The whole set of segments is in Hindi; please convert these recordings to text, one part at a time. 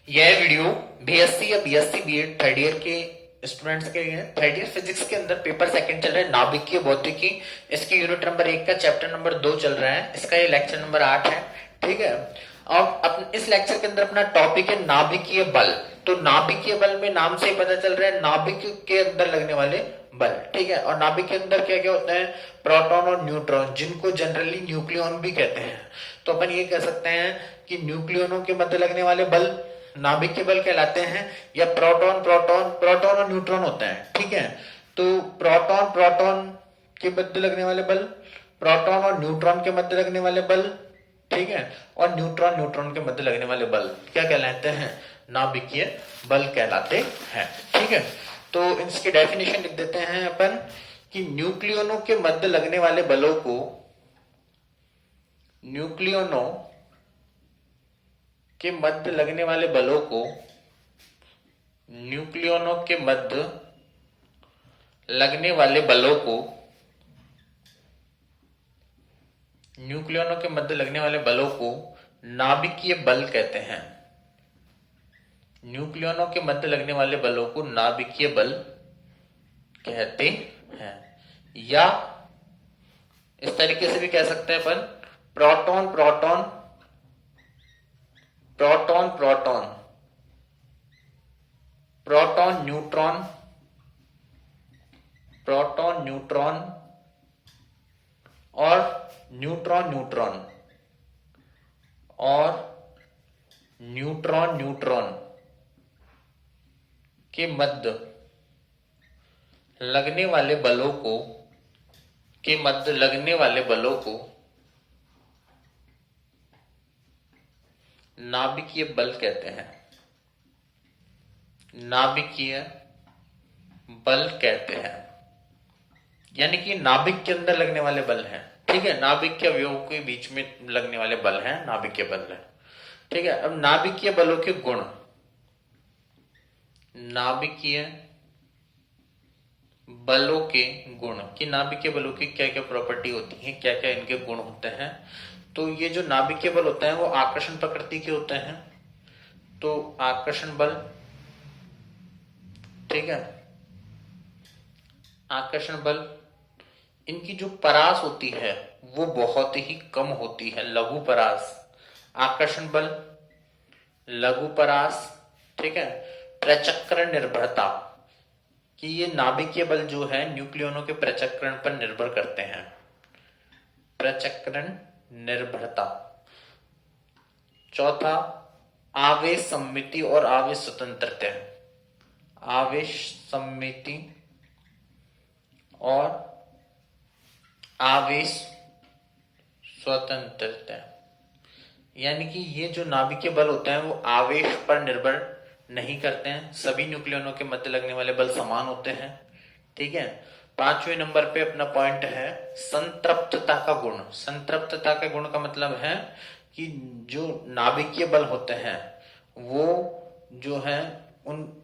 यह वीडियो बीएससी या बीएससी बीएड थर्ड ईयर के स्टूडेंट्स के लिए। थर्ड ईयर फिजिक्स के अंदर पेपर सेकंड चल रहा है नाभिकीय भौतिकी। इसकी यूनिट नंबर 1 का चैप्टर नंबर 2 चल रहा है। इसका ये लेक्चर नंबर 8 है। ठीक है। और इस लेक्चर के अंदर अपना टॉपिक है नाभिकीय बल। तो नाभिकीय बल में नाम से ही पता चल रहा है नाभिक के अंदर लगने वाले बल। ठीक है। और नाभिक के अंदर क्या क्या होता है? प्रोटॉन और न्यूट्रॉन, जिनको जनरली न्यूक्लियन भी कहते हैं। तो अपन ये कह सकते हैं कि न्यूक्लियनों के मध्य लगने वाले बल नाभिक के बल कहलाते हैं, या प्रोटॉन प्रोटॉन प्रोटॉन और न्यूट्रॉन होते हैं। ठीक है। तो प्रोटॉन प्रोटॉन के मध्य लगने वाले बल, प्रोटॉन और न्यूट्रॉन के मध्य लगने वाले बल, ठीक है, और न्यूट्रॉन न्यूट्रॉन के मध्य लगने वाले बल क्या कहलाते हैं? नाभिकीय बल कहलाते हैं। ठीक है। तो इसकी डेफिनेशन लिख देते हैं अपन कि न्यूक्लियनों के मध्य लगने वाले बलों को, न्यूक्लियनों के मध्य लगने वाले बलों को, न्यूक्लियनों के मध्य लगने वाले बलों को, न्यूक्लियनों के मध्य लगने वाले बलों को नाभिकीय बल कहते हैं। न्यूक्लियनों के मध्य लगने वाले बलों को नाभिकीय बल कहते हैं। या इस तरीके से भी कह सकते हैं अपन, proton proton proton proton proton neutron, proton neutron और न्यूट्रॉन न्यूट्रॉन और न्यूट्रॉन न्यूट्रॉन के मध्य लगने वाले बलों को, के मध्य लगने वाले बलों को नाभिकीय बल कहते हैं। नाभिकीय बल कहते हैं, यानी कि नाभिक के अंदर लगने वाले बल हैं। ठीक है। नाभिक के अवयवों के बीच में लगने वाले बल हैं नाभिकीय बल है। ठीक है। अब नाभिकीय बलों के गुण, नाभिकीय बलों के गुण, कि नाभिकीय बलों की क्या क्या प्रॉपर्टी होती है, क्या क्या इनके गुण होते हैं। तो ये जो नाभिकीय बल होते हैं वो आकर्षण प्रकृति के होते हैं। तो आकर्षण बल, ठीक है, आकर्षण बल, इनकी जो परास होती है वो बहुत ही कम होती है, लघु परास। आकर्षण बल, लघु परास। ठीक है। प्रचक्रण निर्भरता, कि ये नाभिकीय बल जो है न्यूक्लियनों के प्रचक्रण पर निर्भर करते हैं। प्रचक्रण निर्भरता। चौथा, आवेश सम्मिति और आवेश स्वतंत्रता। आवेश सम्मिति और आवेश स्वतंत्रता, यानी कि ये जो नाभिकीय बल होते हैं वो आवेश पर निर्भर नहीं करते हैं। सभी न्यूक्लियनों के मध्य लगने वाले बल समान होते हैं। ठीक है। 5वें नंबर पे अपना पॉइंट है संतृप्तता का गुण। संतृप्तता के गुण का मतलब है कि जो नाभिकीय बल होते हैं वो जो है उन,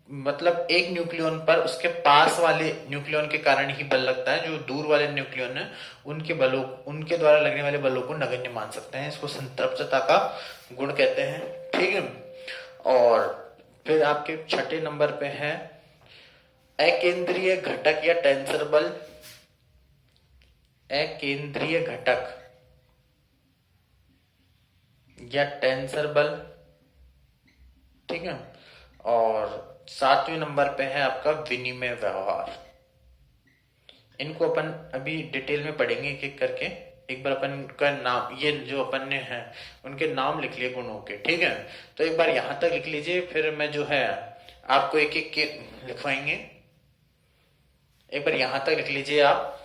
मतलब एक न्यूक्लियन पर उसके पास वाले न्यूक्लियन के कारण ही बल लगता है। जो दूर वाले न्यूक्लियन है उनके बलों, उनके द्वारा लगने वाले बलों को नगण्य मान सकते हैं। इसको संतृप्तता का गुण कहते हैं। ठीक है। और फिर आपके 6ठे नंबर पे है अकेंद्रीय घटक या टेंसर बल। अकेंद्रीय घटक या टेंसर बल। ठीक है। और 7वें नंबर पे है आपका विनिमय व्यवहार। इनको अपन अभी डिटेल में पढ़ेंगे एक एक करके। एक बार अपन का नाम, ये जो अपन ने है उनके नाम लिख लिए गुणों के। ठीक है। तो एक बार यहां तक लिख लीजिए, फिर मैं जो है आपको एक एक के लिखवाएंगे। एक बार यहां तक लिख लीजिए आप।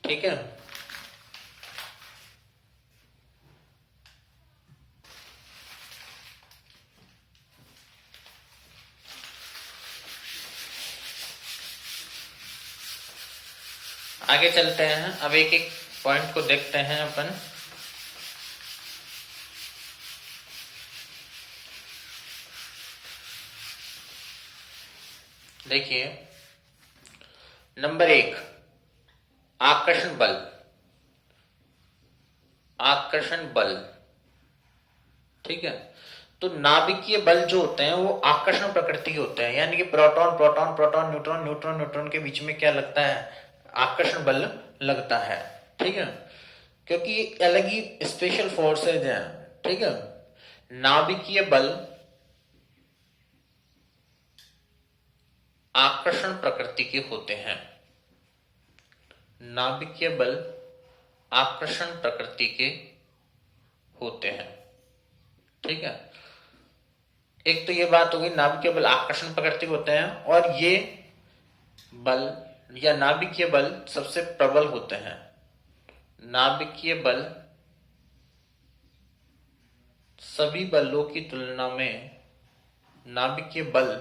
ठीक है। आगे चलते हैं, अब एक एक पॉइंट को देखते हैं अपन। देखिए नंबर 1, आकर्षण बल। आकर्षण बल, ठीक है। तो नाभिकीय बल जो होते हैं वो आकर्षण प्रकृति के होते हैं, यानी कि proton proton proton neutron neutron neutron के बीच में क्या लगता है, आकर्षण बल लगता है, ठीक है। क्योंकि अलग ही स्पेशल फोर्सेज हैं, ठीक है। नाभिकीय बल आकर्षण प्रकृति के होते हैं। नाभिकीय बल आकर्षण प्रकृति के होते हैं, ठीक है। एक तो ये बात होगी, नाभिकीय बल आकर्षण प्रकृति होते हैं, और ये बल या नाभिकीय बल सबसे प्रबल होते हैं। नाभिकीय बल सभी बलों की तुलना में, नाभिकीय बल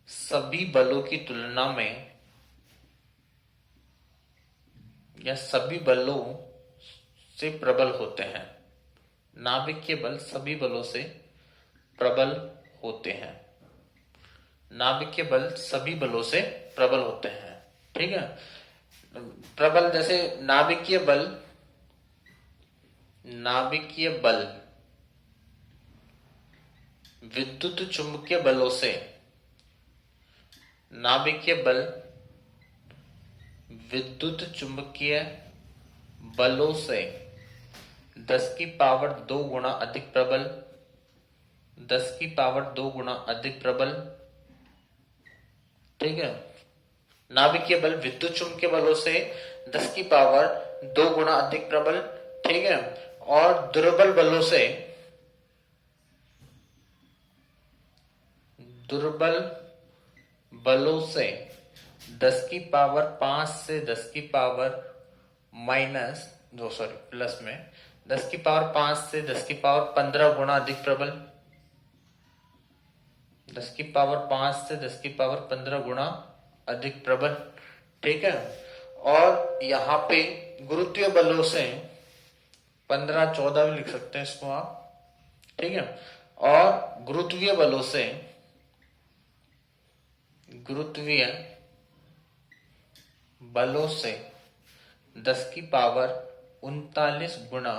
सभी बलों की तुलना में या सभी बलों से प्रबल होते हैं। नाभिकीय बल सभी बलों से प्रबल होते हैं। नाभिकीय बल सभी बलों से प्रबल होते हैं, ठीक है। प्रबल जैसे नाभिकीय बल, नाभिकीय बल विद्युत चुंबकीय बलों से, नाभिकीय बल विद्युत चुंबकीय बलों से 10 की पावर 2 गुना अधिक प्रबल, 10 की पावर 2 गुना अधिक प्रबल, ठीक है। नाभिकीय बल विद्युत चुंबकीय बलों से 10 की पावर 2 गुना अधिक प्रबल, ठीक है। और दुर्बल बलों से, दुर्बल बलों से 10 की पावर 5 से 10 की पावर माइनस दो, सॉरी प्लस में 10 की पावर 5 से 10 की पावर 15 गुना अधिक प्रबल, 10 की पावर 5 से 10 की पावर 15 गुना अधिक प्रबल, ठीक है। और यहां पे गुरुत्वीय बलों से 15 14 भी लिख सकते हैं इसको आप, ठीक है। और गुरुत्वीय बलों से, गुरुत्वीय बलों से 10 की पावर 39 गुना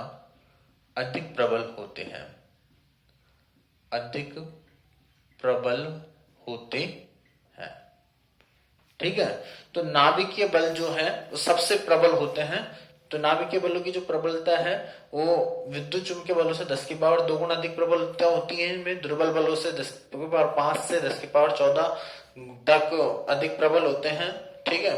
अधिक प्रबल होते हैं, अधिक प्रबल होते हैं, ठीक है। तो नाभिकीय बल जो है वो सबसे प्रबल होते हैं। तो नाभिकीय बलों की जो प्रबलता है वो विद्युत चुंबकीय बलों से 10 की पावर 2 गुना अधिक प्रबलता होती है। इनमें दुर्बल बलों से 10 की पावर 5 से 10 की पावर 14 तक अधिक प्रबल होते हैं, ठीक है।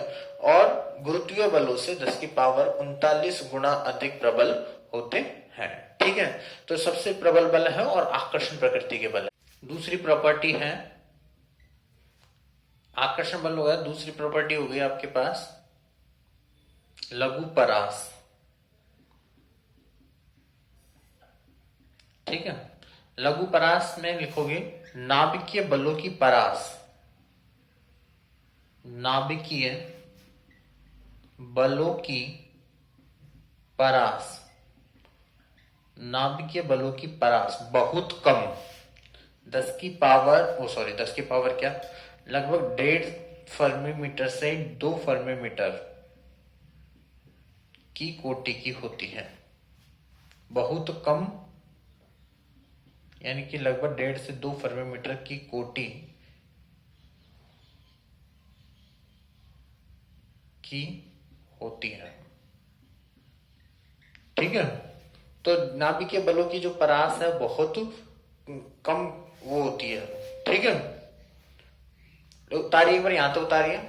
और गुरुत्वीय बलों से 10 की पावर 39 गुना अधिक प्रबल होते हैं, ठीक है। तो सबसे प्रबल बल है और आकर्षण प्रकृति के बल है। दूसरी प्रॉपर्टी है, आकर्षण बल हो गया, दूसरी प्रॉपर्टी हो गई आपके पास लघु परास, ठीक है। लघु परास में लिखोगे नाभिकीय बलों की परास, नाभिकीय बलों की परास, नाभिकीय बलों की परास बहुत कम, 10 की पावर, ओ सॉरी 10 की पावर क्या, लगभग 1.5 फर्मी मीटर से 2 फर्मी मीटर की कोटि की होती है। बहुत कम यानी कि लगभग 1.5 से 2 फर्मी मीटर की कोटि की होती है, ठीक है। तो नाभिकीय बलों की जो परास है बहुत कम वो होती है, ठीक है। उतारिए एक बार, यहां तो उतारिए।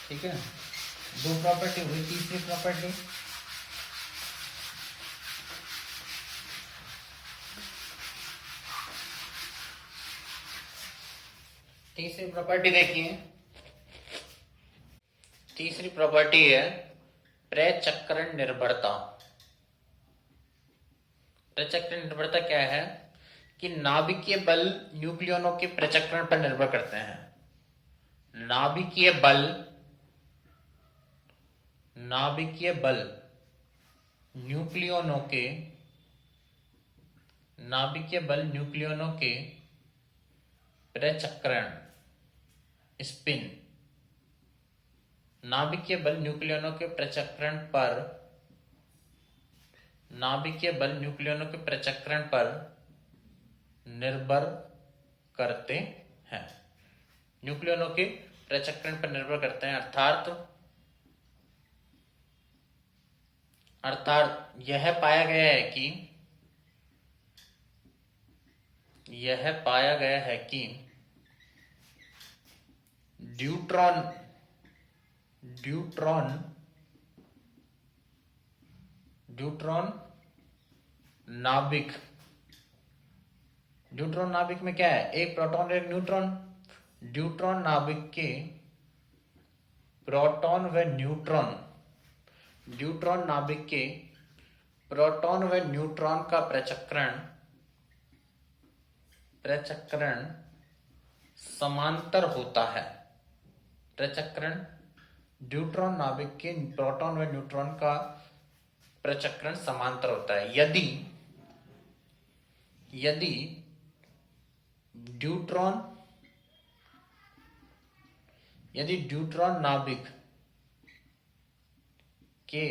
ठीक है, दो प्रॉपर्टी हुई। तीसरी प्रॉपर्टी, तीसरी प्रॉपर्टी देखिए, तीसरी प्रॉपर्टी है प्रचक्रण निर्भरता। प्रचक्रण निर्भरता क्या है कि नाभिकीय बल न्यूक्लियनों के प्रचक्रण पर निर्भर करते हैं। नाभिकीय बल, नाभिकीय बल न्यूक्लियनों के, नाभिकीय बल न्यूक्लियनों के प्रचक्रण, स्पिन, नाभिकीय बल न्यूक्लियनों के प्रचक्रण पर, नाभिकीय बल न्यूक्लियनों के प्रचक्रण पर निर्भर करते हैं। न्यूक्लियनों के प्रचक्रण पर निर्भर करते हैं, अर्थात यह पाया गया है कि, यह पाया गया है कि ड्यूट्रॉन, ड्यूट्रॉन, ड्यूट्रॉन नाभिक, ड्यूट्रॉन नाभिक में क्या है, एक प्रोटॉन और एक न्यूट्रॉन। ड्यूट्रॉन नाभिक के प्रोटॉन व न्यूट्रॉन, ड्यूट्रॉन नाभिक के प्रोटॉन व न्यूट्रॉन का प्रचक्रण, प्रचक्रण समांतर होता है। प्रचक्रण, ड्यूट्रॉन नाभिक के प्रोटॉन व न्यूट्रॉन का प्रचक्रण समांतर होता है। यदि, यदि ड्यूट्रॉन, यदि ड्यूट्रॉन नाभिक के,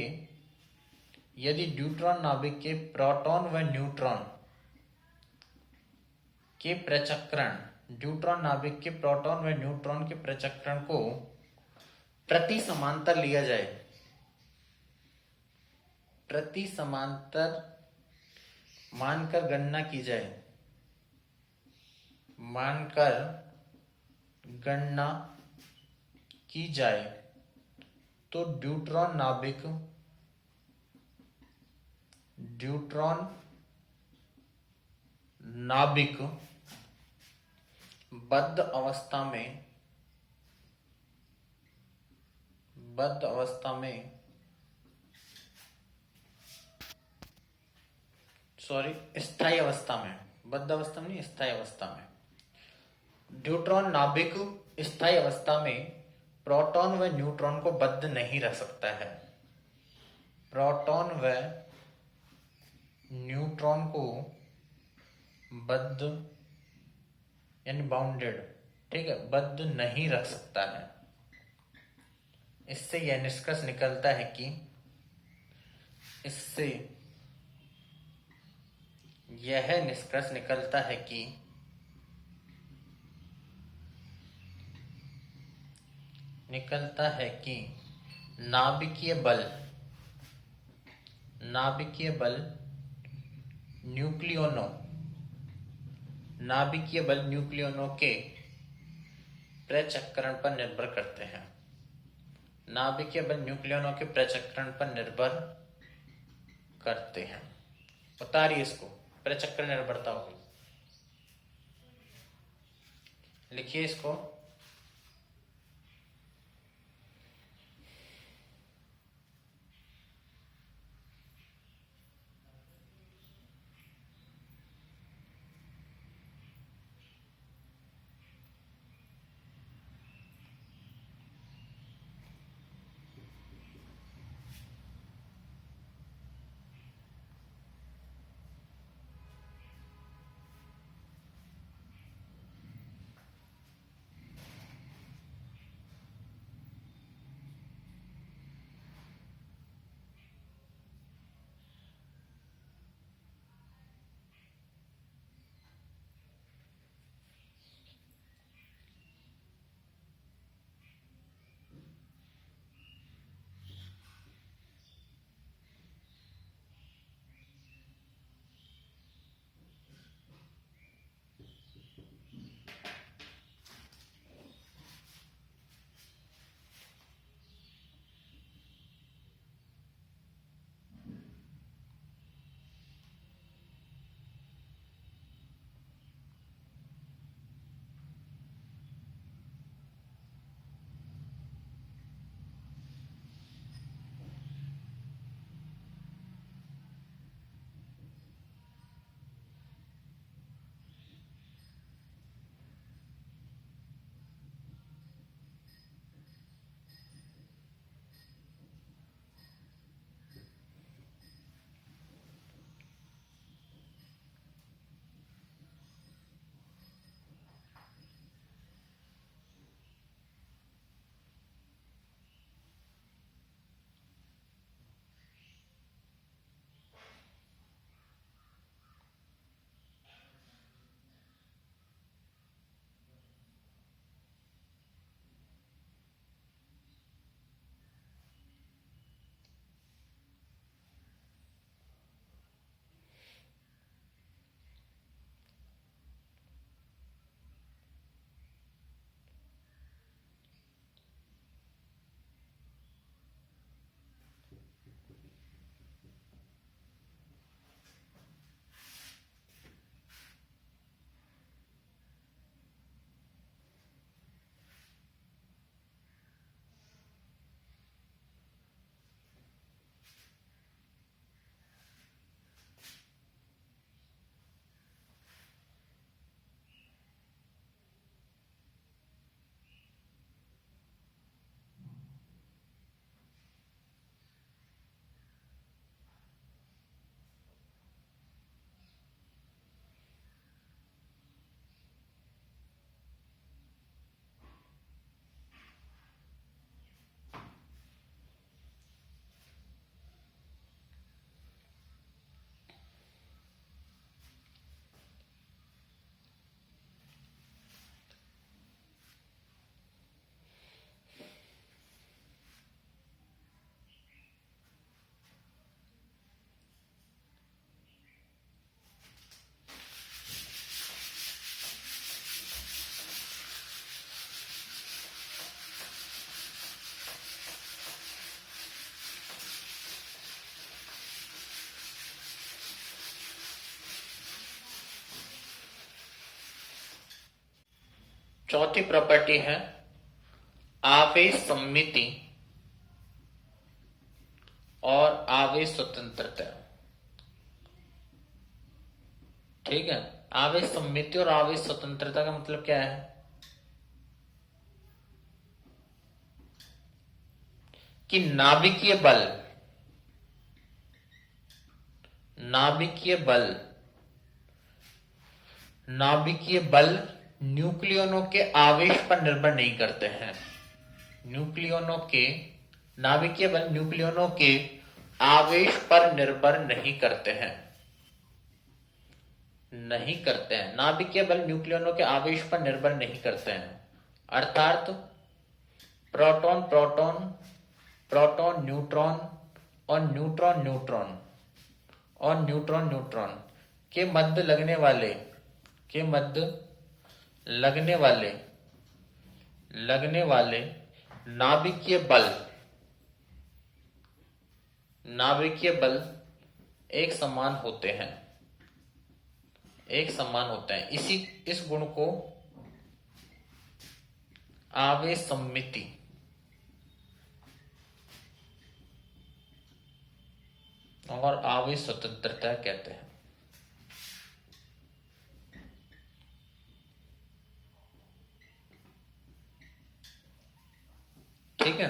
यदि ड्यूट्रॉन नाभिक के प्रोटॉन व न्यूट्रॉन के प्रचक्रण, ड्यूट्रॉन नाभिक के प्रोटॉन व न्यूट्रॉन के प्रचक्रण को प्रति समांतर लिया जाए, प्रति समांतर मानकर गणना की जाए, मानकर गणना की जाए, तो ड्यूट्रॉन नाभिक, ड्यूट्रॉन नाभिक बद्ध अवस्था में, बद्ध अवस्था में, सॉरी स्थायी अवस्था में, बद्ध अवस्था में नहीं, स्थायी अवस्था में, ड्यूट्रॉन नाभिक स्थायी अवस्था में प्रोटॉन व न्यूट्रॉन को बद्ध नहीं रख सकता है। प्रोटॉन व न्यूट्रॉन को बद्ध यानी बाउंडेड, ठीक है, बद्ध नहीं रख सकता है। इससे यह निष्कर्ष निकलता है कि, इससे यह निष्कर्ष निकलता है कि नाभिकीय बल, नाभिकीय बल न्यूक्लियनों, नाभिकीय बल न्यूक्लियनों के प्रचक्रण पर निर्भर करते हैं। नाभिकीय बल न्यूक्लियनों के प्रचक्रण पर निर्भर करते हैं। उतारिए इसको, प्रचक्रण निर्भरता होगी, लिखिए इसको। चौथी प्रॉपर्टी है आवेश सममिति और आवेश स्वतंत्रता। ठीक है, आवेश सममिति और आवेश स्वतंत्रता का मतलब क्या है कि नाभिकीय बल न्यूक्लियनों के आवेश पर निर्भर नहीं करते हैं। नाभिकीय बल न्यूक्लियनों के आवेश पर निर्भर नहीं करते हैं। नाभिकीय बल न्यूक्लियनों के आवेश पर निर्भर नहीं करते हैं, अर्थात प्रोटॉन न्यूट्रॉन और न्यूट्रॉन न्यूट्रॉन के मध्य लगने वाले नाभिकीय बल एक समान होते हैं। इस गुण को आवेश सममिति और आवेश स्वतंत्रता कहते हैं। ठीक है,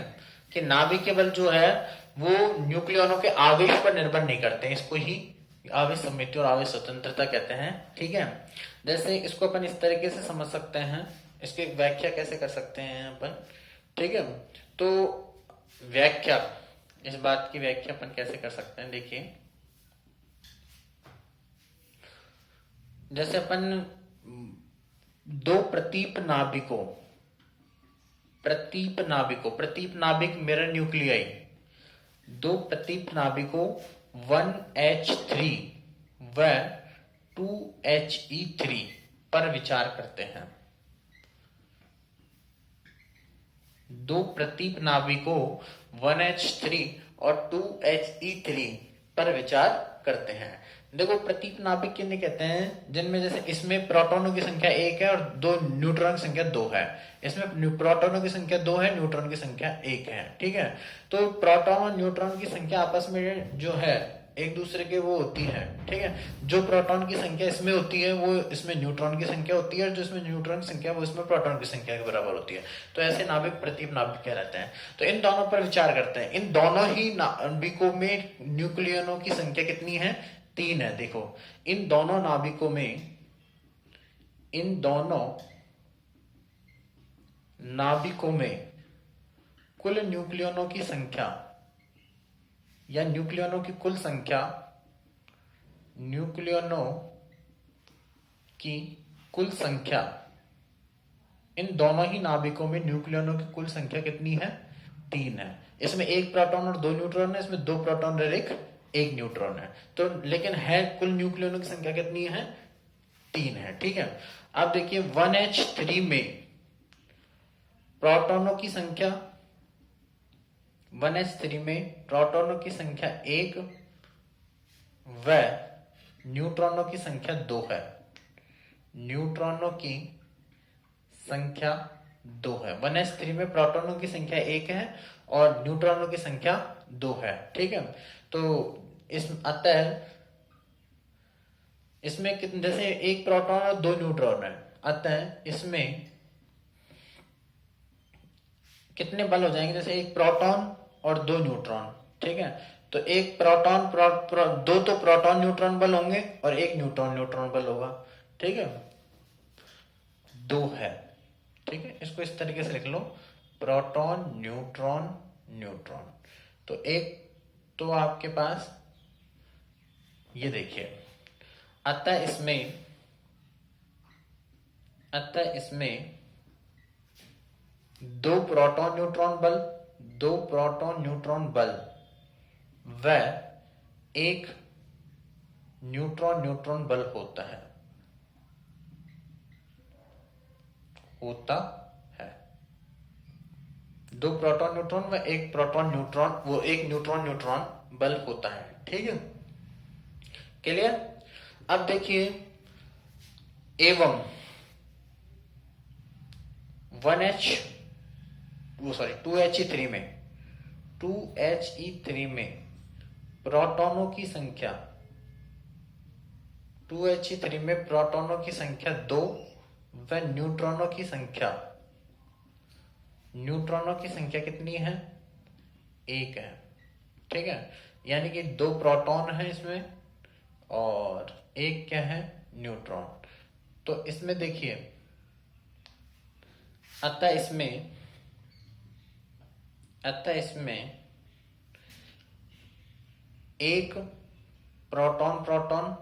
कि नाभिकीय बल जो है वो न्यूक्लियनों के आवेश पर निर्भर नहीं करते हैं, इसको ही आवेश सममिति और आवेश स्वतंत्रता कहते हैं। ठीक है, जैसे इसको अपन इस तरीके से समझ सकते हैं, इसकी व्याख्या कैसे कर सकते हैं अपन। ठीक है, तो इस बात की व्याख्या अपन कैसे कर सकते हैं, देखिए जैसे अपन दो प्रतीप नाभिक मिरर न्यूक्लियाई, दो प्रतीप नाभिकों 1H3 व 2He3 पर विचार करते हैं। दो प्रतीप नाभिकों 1H3 और 2He3 पर विचार करते हैं। देखो, प्रतीप नाभिक किन्हें कहते हैं, जिनमें जैसे इसमें प्रोटॉनों की संख्या 1 है और दो न्यूट्रॉन की संख्या 2 है। इसमें प्रोटॉनों की संख्या 2 है, न्यूट्रॉन की संख्या 1 है। ठीक है, तो प्रोटॉन और न्यूट्रॉन की संख्या आपस में जो है एक दूसरे के वो होती है। ठीक है, जो प्रोटॉन की संख्या इसमें होती है वो इसमें न्यूट्रॉन की संख्या होती है, और जो इसमें न्यूट्रॉन की संख्या वो इसमें प्रोटॉन की संख्या के बराबर होती है। तो ऐसे नाभिक प्रतीप नाभिक कहलाते हैं। तो इन दोनों पर विचार करते हैं। इन दोनों ही नाभिकों में न्यूक्लियनों की संख्या कितनी है, 3 है। देखो, इन दोनों नाभिकों में कुल न्यूक्लियनों की संख्या या न्यूक्लियनों की कुल संख्या इन दोनों ही नाभिकों में न्यूक्लियनों की कुल संख्या कितनी है, 3 है। इसमें 1 प्रोटॉन और 2 न्यूट्रॉन है, इसमें 2 प्रोटॉन और 1 न्यूट्रॉन है। तो लेकिन है कुल न्यूक्लियनों की संख्या कितनी है, 3 है। ठीक है, अब देखिए 1H3 में प्रोटॉनों की संख्या 1 व न्यूट्रॉनों की संख्या 2 है। 1H3 में प्रोटॉनों की संख्या 1 है और न्यूट्रॉनों की संख्या 2 है। ठीक है, तो अतः इसमें जैसे 1 प्रोटॉन और 2 न्यूट्रॉन है, अतः इसमें कितने बल हो जाएंगे, जैसे 1 प्रोटॉन और 2 न्यूट्रॉन। ठीक है, तो 1 प्रोटॉन 2 तो प्रोटॉन न्यूट्रॉन बल होंगे और 1 न्यूट्रॉन बल होगा। ठीक है, 2 है। ठीक है, इसको इस तरीके से लिख लो, प्रोटॉन न्यूट्रॉन। तो एक तो आपके पास ये देखिए, अतः इसमें 2 प्रोटॉन न्यूट्रॉन बल व 1 न्यूट्रॉन बल होता है। 2 प्रोटॉन न्यूट्रॉन व 1 न्यूट्रॉन बल होता है। ठीक है, क्लियर। अब देखिए, 2He3 में 2He3 में प्रोटॉनों की संख्या 2He3 में प्रोटॉनों की संख्या 2 व न्यूट्रॉनों की संख्या कितनी है? 1 है। ठीक है, यानी कि 2 प्रोटॉन है इसमें और 1 क्या है? न्यूट्रॉन। तो इसमें देखिए, अतः इसमें एक प्रोटॉन प्रोटॉन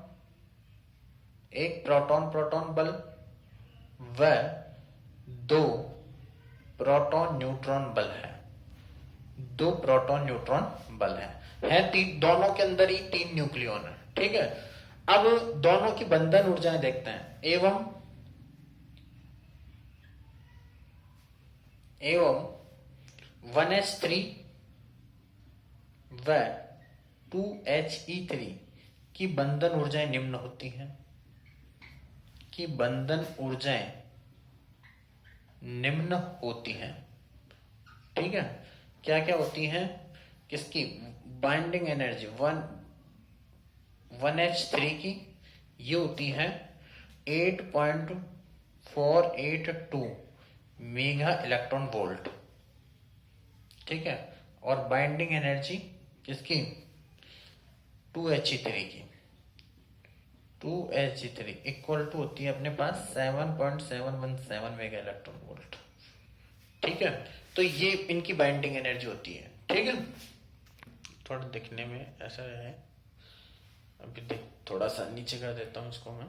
बल व 2 प्रोटॉन न्यूट्रॉन बल है। 2 प्रोटॉन न्यूट्रॉन बल है दोनों के अंदर ही 3 न्यूक्लियॉन है। ठीक है, अब दोनों की बंधन ऊर्जाएं देखते हैं। एवं 1H3 व 2He3 की बंधन ऊर्जाएं निम्न होती हैं। ठीक है, क्या क्या होती हैं? किसकी बाइंडिंग एनर्जी 1H3 की ये होती है 8.482 मेगा इलेक्ट्रॉन वोल्ट। ठीक है, और बाइंडिंग एनर्जी किसकी? 2He3 इक्वल टू होती है अपने पास 7.717 मेगा इलेक्ट्रॉन वोल्ट। ठीक है, तो ये इनकी बाइंडिंग एनर्जी होती है। ठीक है, थोड़ा दिखने में ऐसा है, अभी थोड़ा सा नीचे कर देता हूं इसको मैं।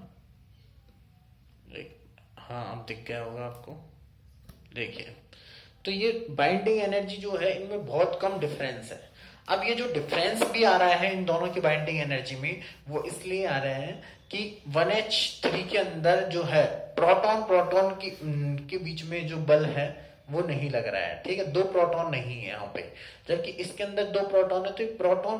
हाँ, अब दिख गया होगा आपको। देखिए, तो ये बाइंडिंग एनर्जी जो है इनमें बहुत कम डिफरेंस है। अब ये जो डिफरेंस भी आ रहा है इन दोनों की बाइंडिंग एनर्जी में, वो इसलिए आ रहे हैं कि 1H3 के अंदर जो है प्रोटॉन के बीच में जो बल है वो नहीं लग रहा है। ठीक है, 2 प्रोटॉन नहीं है यहाँ पे, जबकि इसके अंदर 2 प्रोटॉन है, तो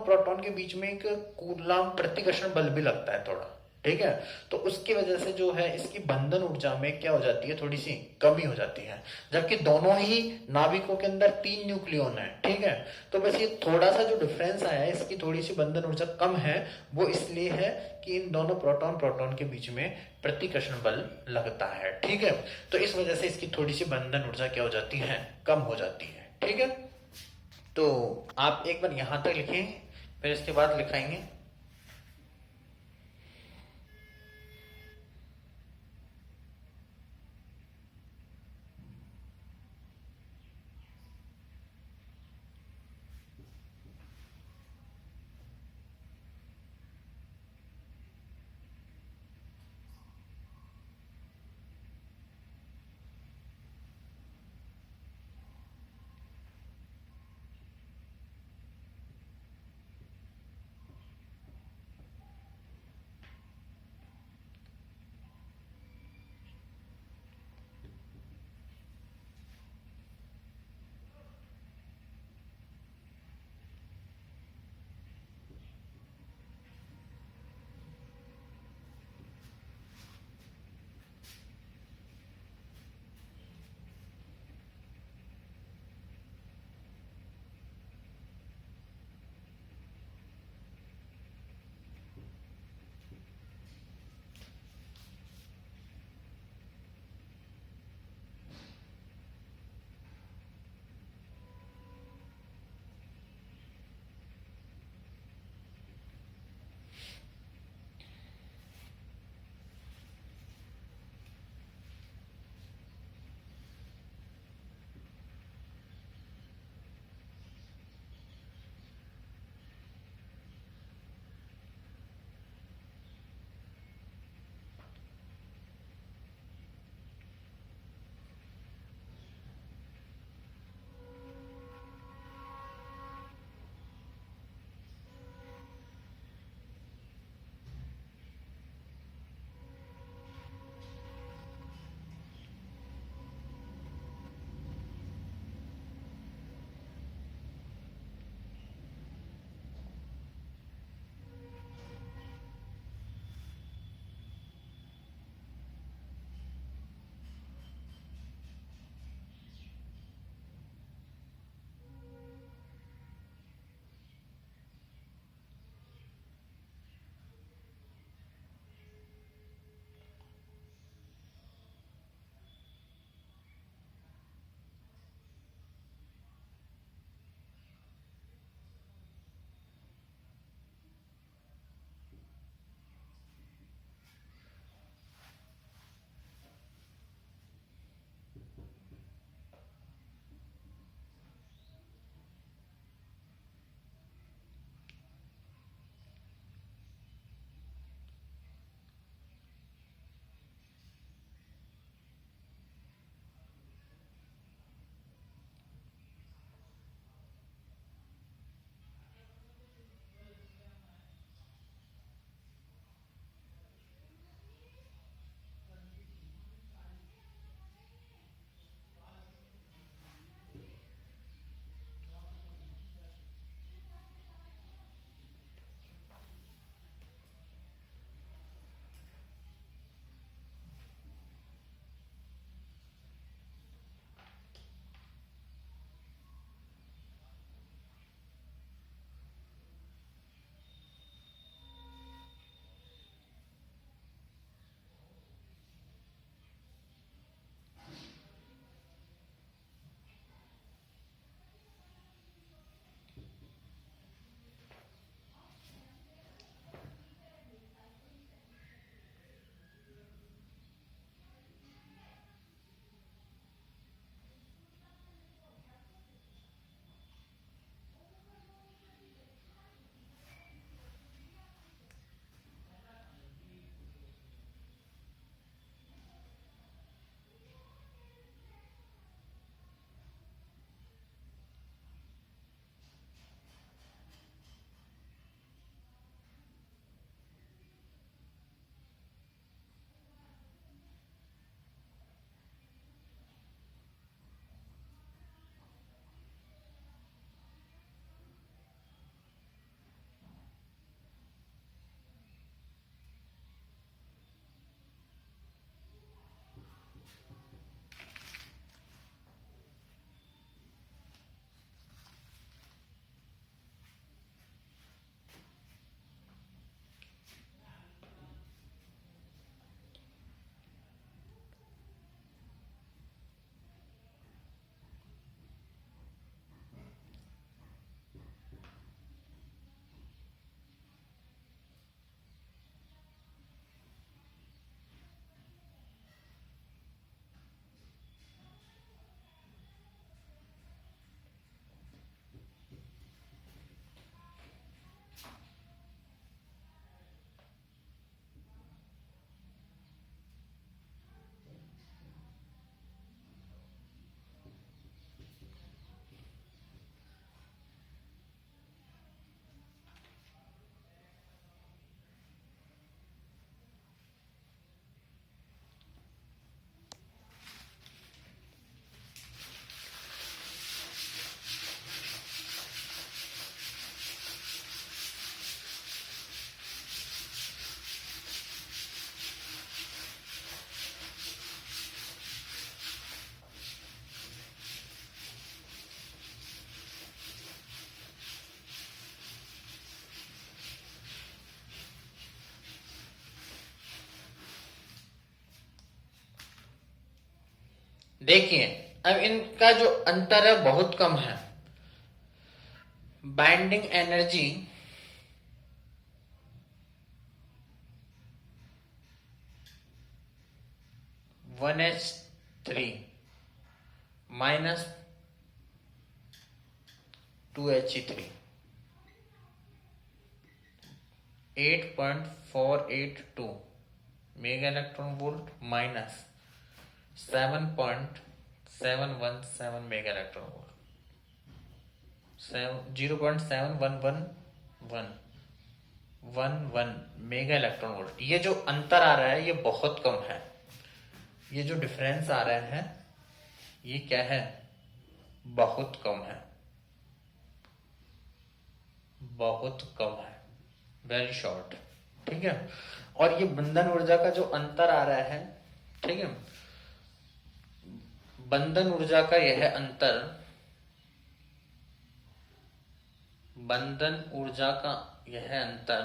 प्रोटॉन के बीच में एक कूलाम प्रतिकर्षण बल भी लगता है थोड़ा। ठीक है, तो उसकी वजह से जो है इसकी बंधन ऊर्जा में क्या हो जाती है? थोड़ी सी कमी हो जाती है, जबकि दोनों ही नाभिकों के अंदर 3 न्यूक्लियॉन है। ठीक है, तो बस ये थोड़ा सा जो डिफरेंस आया है, इसकी थोड़ी सी बंधन ऊर्जा कम है, वो इसलिए है कि इन दोनों प्रोटॉन के बीच में प्रतिकर्षण बल लगता है। ठीक है, तो इस वजह से इसकी थोड़ी सी बंधन ऊर्जा क्या हो जाती है? कम हो जाती है। ठीक है, तो आप एक बार यहां तक लिखेंगे, फिर इसके बाद लिखाएंगे देखिए अब इनका जो अंतर है बहुत कम है। Binding energy 1H3 minus 2He3 8.482 mega electron volt minus 7.717 mega electron volt 0.71111 mega electron volt. ये जो अंतर आ रहा है ये बहुत कम है। ये जो डिफरेंस आ रहा है ये क्या है, बहुत कम है, बहुत कम है, वेरी शॉर्ट। ठीक है। और ये बंधन ऊर्जा का जो अंतर आ रहा है, ठीक है, बंधन ऊर्जा का यह अंतर, बंधन ऊर्जा का यह अंतर,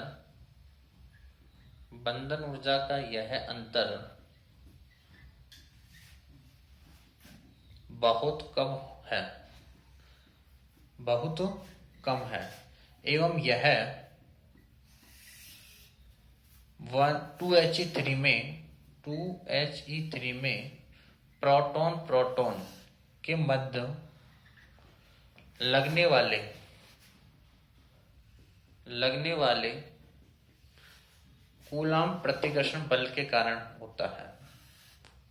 बंधन ऊर्जा का यह अंतर बहुत कम है, बहुत कम है। एवं यह 2He3 में प्रोटॉन प्रोटॉन के मध्य लगने वाले कूलाम प्रतिकर्षण बल के कारण होता है।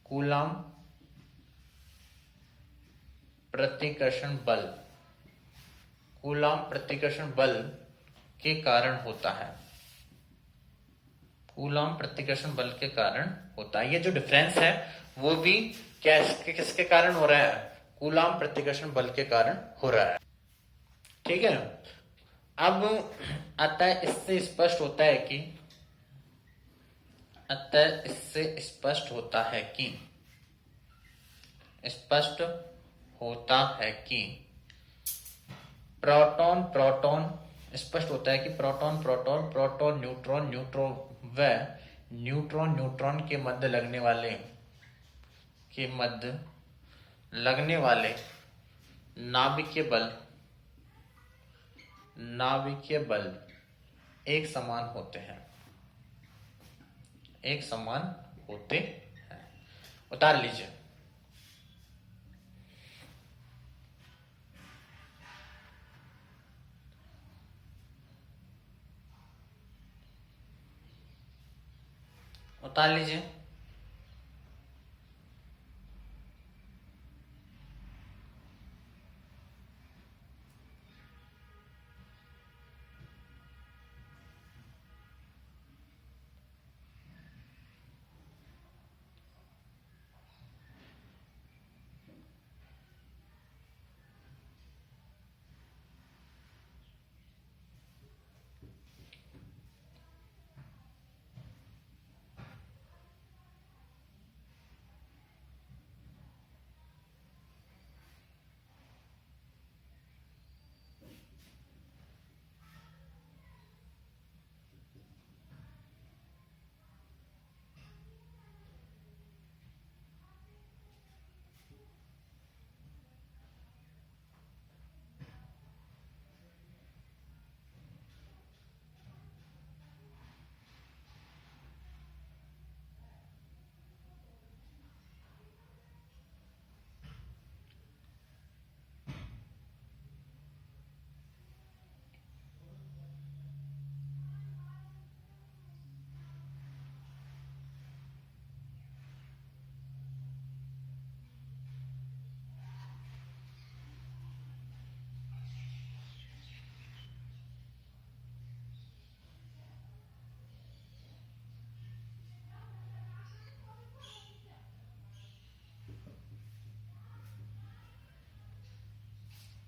कूलाम प्रतिकर्षण बल, कूलाम प्रतिकर्षण बल के कारण होता है, कूलाम प्रतिकर्षण बल के कारण होता है। ये जो डिफरेंस है वो भी क्या किसके कारण हो रहा है, कूलाम प्रतिकर्षण बल के कारण हो रहा है। ठीक है। अब आता है इससे स्पष्ट होता है कि, अतः इससे स्पष्ट होता है कि, स्पष्ट होता है कि प्रोटॉन प्रोटॉन, स्पष्ट होता है कि proton proton, proton neutron, neutron व न्यूट्रॉन न्यूट्रॉन के मध्य लगने वाले नाभिकीय बल एक समान होते हैं, एक समान होते हैं। उतार लीजिए। उतार लीजिए।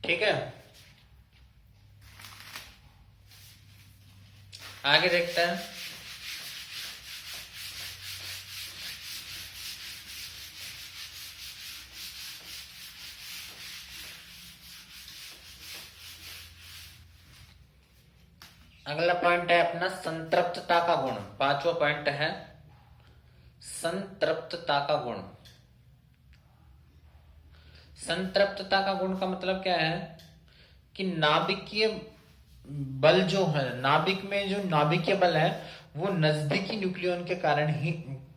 ठीक है। आगे देखते हैं। अगला पॉइंट है अपना संतृप्तता का गुण। पांचवा पॉइंट है संतृप्तता का गुण। संतृप्तता का गुण का मतलब क्या है कि नाभिकीय बल जो है, नाभिक में जो नाभिकीय बल है वो नजदीकी न्यूक्लियन के कारण ही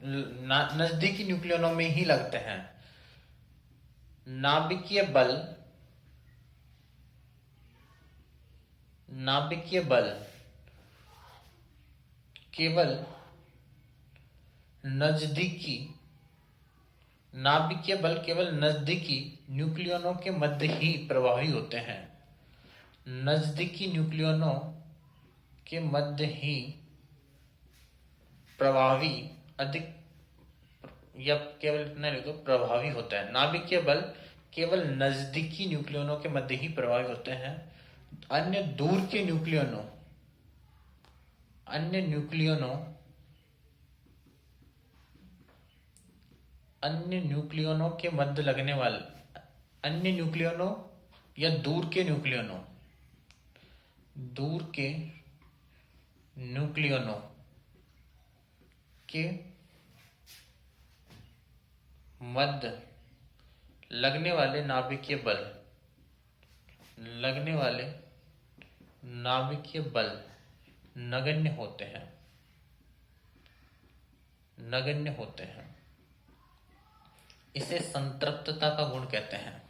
नजदीकी न्यूक्लियनों में ही लगते हैं। नाभिकीय बल, नाभिकीय बल केवल नजदीकी, नाभिकीय बल केवल नजदीकी न्यूक्लियनों के मध्य ही प्रभावी होते हैं। नजदीकी न्यूक्लियनों के मध्य ही प्रभावी, अधिक या केवल इतना लिखो प्रभावी होता है। नाभिकीय बल केवल नजदीकी न्यूक्लियनों के मध्य ही प्रभावी होते हैं। अन्य दूर के न्यूक्लियनों, अन्य न्यूक्लियनों, अन्य न्यूक्लियनों के मध्य लगने वाले, अन्य न्यूक्लियनों या दूर के न्यूक्लियनों, दूर के न्यूक्लियनों के मध्य लगने वाले नाभिकीय बल, लगने वाले नाभिकीय बल नगण्य होते हैं, नगण्य होते हैं। इसे संतृप्तता का गुण कहते हैं,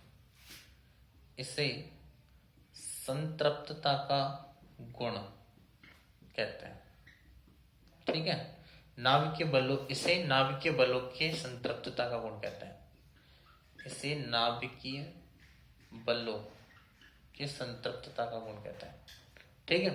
इसे संतृप्तता का गुण कहते हैं। ठीक है, नाभिकीय बलों, इसे नाभिकीय बलों के संतृप्तता का गुण कहते हैं, इसे नाभिकीय बलों के संतृप्तता का गुण कहते हैं। ठीक है,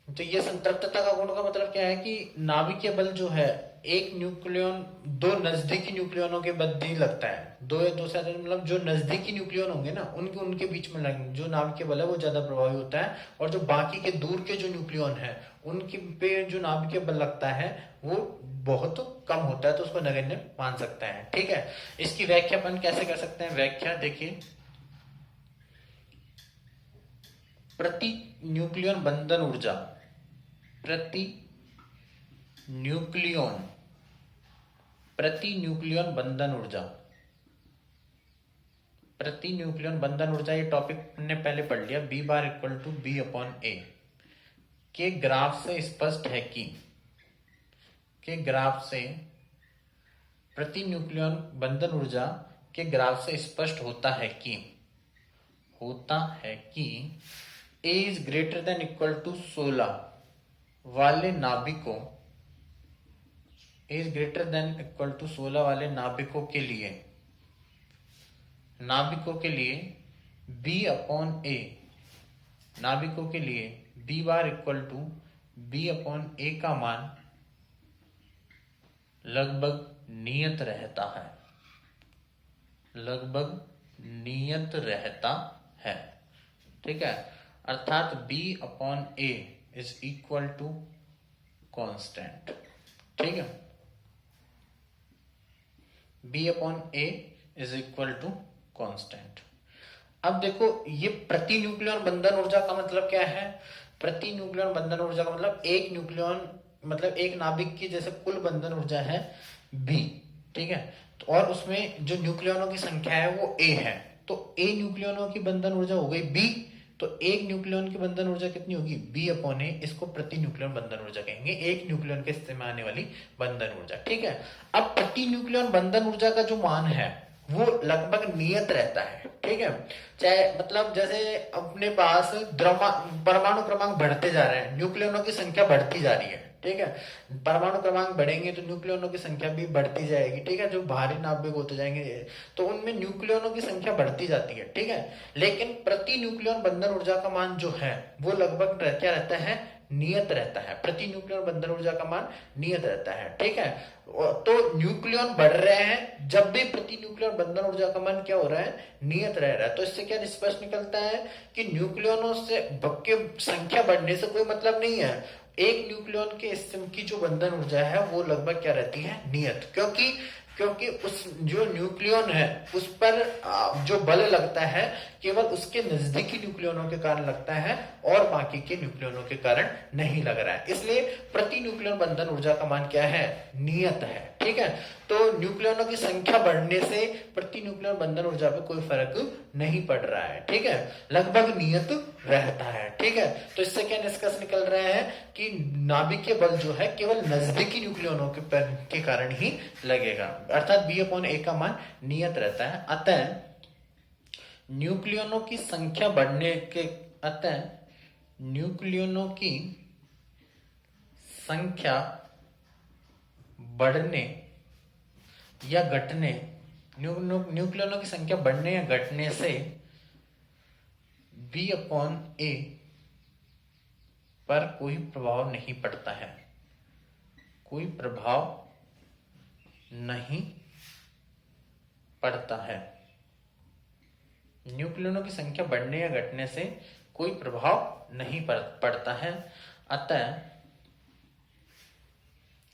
तो ये संतृप्तता का गुण का मतलब क्या है कि नाभिकीय बल जो है एक न्यूक्लियन दो नजदीकी न्यूक्लियनों के मध्य ही लगता है। दो या दो से ज्यादा, मतलब जो नजदीकी न्यूक्लियन होंगे ना उनके उनके बीच में लगने जो नाभिकीय बल है वो ज्यादा प्रभावी होता है, और जो बाकी के दूर के जो न्यूक्लियन है उनके पे जो नाभिकीय बल लगता है वो बहुत कम होता है, तो उसको नगण्य मान सकता है। ठीक है, इसकी व्याख्या अपन कैसे कर सकते हैं? व्याख्या देखिए, प्रति न्यूक्लियन बंधन ऊर्जा, प्रति न्यूक्लियन, प्रति न्यूक्लियन बंधन ऊर्जा, प्रति न्यूक्लियन बंधन ऊर्जा, ये टॉपिक ने पहले पढ़ लिया। B bar equal to b upon A के ग्राफ से स्पष्ट है कि, के ग्राफ से, प्रति न्यूक्लियन बंधन ऊर्जा के ग्राफ से स्पष्ट होता है कि, होता है कि A is greater than equal to 16 वाले नाभिकों, is greater than equal to 16 वाले नाभिकों के लिए, नाभिकों के लिए बी अपॉन ए, नाभिकों के लिए b bar equal to b upon A का मान लगभग नियत रहता है, लगभग नियत रहता है। ठीक है, अर्थात B upon A is equal to constant. ठीक है, B upon A is equal to constant. अब देखो ये प्रति न्यूक्लियन बंधन ऊर्जा का मतलब क्या है? प्रति न्यूक्लियन बंधन ऊर्जा का मतलब एक न्यूक्लियन, मतलब एक नाभिक की जैसे कुल बंधन ऊर्जा है बी। ठीक है, तो और उसमें जो न्यूक्लियनों की संख्या है वो ए है, तो ए न्यूक्लियनों की बंधन ऊर्जा हो गई बी, तो एक न्यूक्लियन की बंधन ऊर्जा कितनी होगी? बी अपॉन ए। इसको प्रति न्यूक्लियन बंधन ऊर्जा कहेंगे, एक न्यूक्लियन के हिस्से में आने वाली बंधन ऊर्जा। ठीक है, अब प्रति न्यूक्लियन बंधन ऊर्जा का जो मान है वो लगभग नियत रहता है। ठीक है, चाहे मतलब जैसे अपने पास परमाणु क्रमांक बढ़ते जा रहे हैं, न्यूक्लियनों की संख्या बढ़ती जा रही है। ठीक है, परमाणु क्रमांक बढ़ेंगे तो न्यूक्लियनों की संख्या भी बढ़ती जाएगी। ठीक है, जो भारी नाभिक होते जाएंगे तो उनमें न्यूक्लियनों की संख्या बढ़ती जाती है। ठीक है, लेकिन प्रति न्यूक्लियन बंधन ऊर्जा का मान जो है वो लगभग क्या रहता है? नियत रहता है। प्रति न्यूक्लियन बंधन ऊर्जा का मान नियत रहता है। ठीक है, तो न्यूक्लियन बढ़ रहे हैं जब भी प्रति न्यूक्लियन बंधन ऊर्जा का मान क्या हो रहा है? नियत रह रहा है। तो इससे क्या स्पष्ट निकलता है कि न्यूक्लियनों से की संख्या बढ़ने से कोई मतलब नहीं है। एक न्यूक्लियन के की जो बंधन ऊर्जा है वो लगभग क्या रहती है? नियत। क्योंकि क्योंकि उस जो न्यूक्लियन है उस पर जो बल लगता है केवल उसके नजदीकी न्यूक्लियनों के कारण लगता है और बाकी के न्यूक्लियनों के कारण नहीं लग रहा है। इसलिए प्रति न्यूक्लियन बंधन ऊर्जा का मान क्या है, नियत है। ठीक है, तो न्यूक्लियनों की संख्या बढ़ने से प्रति न्यूक्लियन बंधन ऊर्जा पे कोई फर्क नहीं पड़ रहा है। ठीक है, लगभग नियत रहता है। ठीक है, तो इससे क्या निष्कर्ष निकल रहे हैं कि नाभिकीय बल जो है केवल नजदीकी न्यूक्लियनों के कारण ही लगेगा, अर्थात B/A का मान नियत रहता है। अतः न्यूक्लियनों की संख्या बढ़ने के अतः न्यूक्लियनों की संख्या बढ़ने या घटने न्यूक्लियनों की संख्या बढ़ने या घटने से B/A पर कोई प्रभाव नहीं पड़ता है, कोई प्रभाव नहीं पड़ता है। न्यूक्लियनों की संख्या बढ़ने या घटने से कोई प्रभाव नहीं पड़ता है। अतः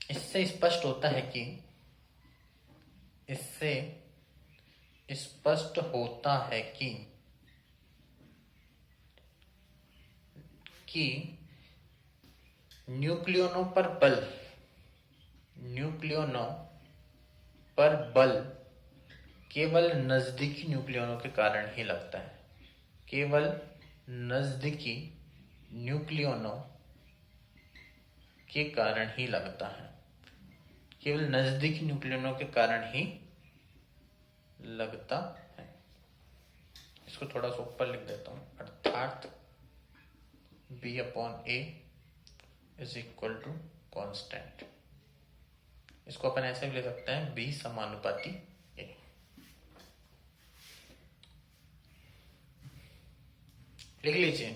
इससे स्पष्ट होता है कि न्यूक्लियनों पर बल केवल नजदीकी न्यूक्लियनों के कारण ही लगता है, केवल नजदीकी न्यूक्लियनों के कारण ही लगता है, केवल नजदीकी न्यूक्लियनों के कारण ही लगता है। इसको थोड़ा सा ऊपर लिख देता हूं, अर्थात B/A is equal to constant. इसको अपन ऐसे भी ले सकते हैं B समानुपाती A। लिख लीजिए।